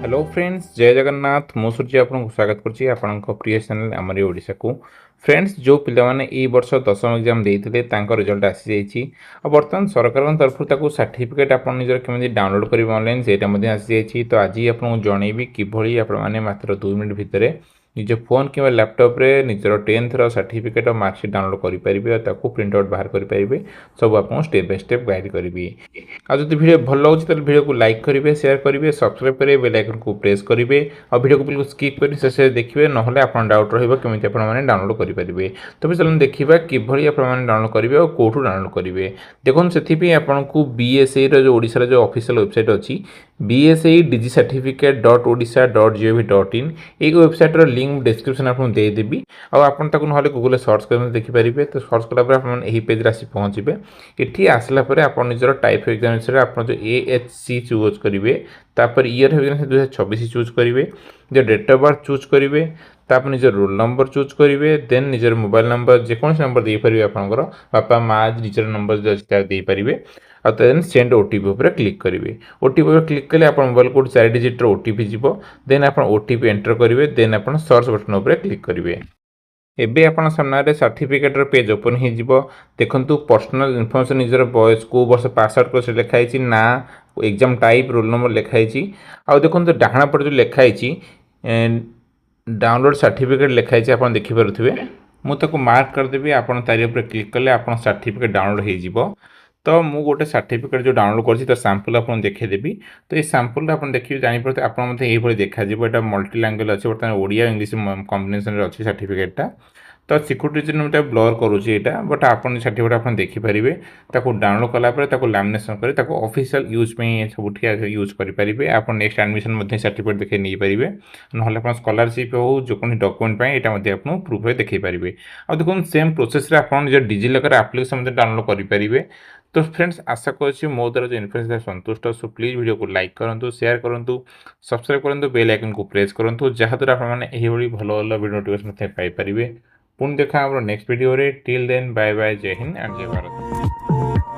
Hello friends, जय जगन्नाथ। मु सूर्य आपको स्वागत करुच्ची आपंक प्रिय चैनल आमरी ओडिशा को। फ्रेंड्स, जो पिलाने ए वर्ष दशम एग्जाम देते रिजल्ट आसी जाइए। बर्तमान सरकार तरफ सर्टिफिकेट आप निजर केमी डाउनलोड करेंगे ऑनलाइन से आसी जाइए। तो आज आपको जनईबी किभली आपने मात्र 2 मिनट भितर निज फोन कि लैपटॉप रे निजर 10th सर्टिफिकेट और मार्कशीट डाउनलोड करेंगे और प्रिंट आउट बाहर करेंगे। सब आपको स्टेप बाय स्टेप गाइड करी। आज जो वीडियो भल लगे तो वीडियो को लाइक करेंगे, शेयर करेंगे, सब्सक्राइब करेंगे, बेल आइकन को प्रेस करेंगे और वीडियो को बिल्कुल स्किप कर शेष देखिए, ना आप डाउट रमी आपने डाउनलोड करेंगे। तो भी चलो देखा किभली आपने डाउनलोड करेंगे और कौटू डाउनलोड करेंगे। देखो से आपको बीएसई जो ओडिशा जो ऑफिशियल वेबसाइट अच्छी बीएसई डिजी सर्टिफिकेट .odisha.gov.in ये वेबसाइट लिंक डिस्क्रिप्शन आपको देदेवी। आपको ना गूगल सर्च कर देखिपारे। तो सर्च कलापर आप पेज आसी पहुँचे। ये आसला आप निजर टाइप एग्जामिनेशन आप जो AHC चूज करेंगे, तापर ईयर हो 2026 चूज करेंगे, जो डेट ऑफ बर्थ चूज करेंगे, तापर निजर रोल नंबर चूज करेंगे, देन निजर मोबाइल नंबर जेकोसी नंबर दे पारे, आपंकर बापा माँ निजर नंबर दे पारे। देन सेंड ओटीपी उपर क्लिक करेंगे। ओटीपी उपर क्लिक कले आप मोबाइल कोड 4 डिजिट ओटीपी जीव। देन आप ओटीपी एंटर करेंगे, देन आप सर्च बटन उपर क्लिक करेंगे। एबे आपण सामने सर्टिफिकेट पेज ओपन हो देखु। पर्सनल इनफर्मेशन निजर वॉइस को वर्ष पास आउट कर लिखाई ना, एग्जाम टाइप, रोल नंबर लिखाई। आ देखो डाणा पटे जो लिखाई डाउनलोड सर्टिफिकेट लिखाई आप देखिपे। मुझे मार्क करदेवी। आप तारी उपर क्लिक कले आप सर्टिफिकेट डाउनलोड हो। तो मु गोटे सर्टिफिकेट जो डाउनलोड कर सैंपल आपको देखेदेवी। तो ये सैंपल आप देखिए जापर आप ये देखा यहाँ मल्टी लैंग्वेज अच्छे बर्तमान ओडिया इंग्लिश कॉम्बिनेशन अच्छी सर्टिफिकेटा। तो सिक्योरिटी रीजन मुझे ब्लर करुँचे यहाँ, बट आप सर्टिफिकेट आप देखिपारे। डाउनलोड कलापर लैमिनेशन कर ऑफिशियल यूज सब यूज करेंगे। आप नेक्स्ट एडमिशन सर्टिफिकेट देखे नहीं पारे, ना स्कॉलरशिप हो जो डॉक्यूमेंट यहाँ आपको प्रूफ देखी पारे। आ देखो सेम प्रोसेस आप डिजिलकर एप्लिकेशन डाउनलोड करेंगे। तो फ्रेंड्स, आशा करुँच मो द्वारा जो इन्फॉर्मेशन संतुष्ट। सो प्लीज वीडियो को लाइक करूँ, शेयर करूँ, सब्सक्राइब करूँ, बेल आइकन को प्रेस करूँ, जहाँद्वारा आपने भल भल वीडियो नोटिफिकेशन पाइपर। पुणी देखा नेक्स्ट वीडियो रे। टिल देन बाय बाय, जय हिंद एंड जय भारत।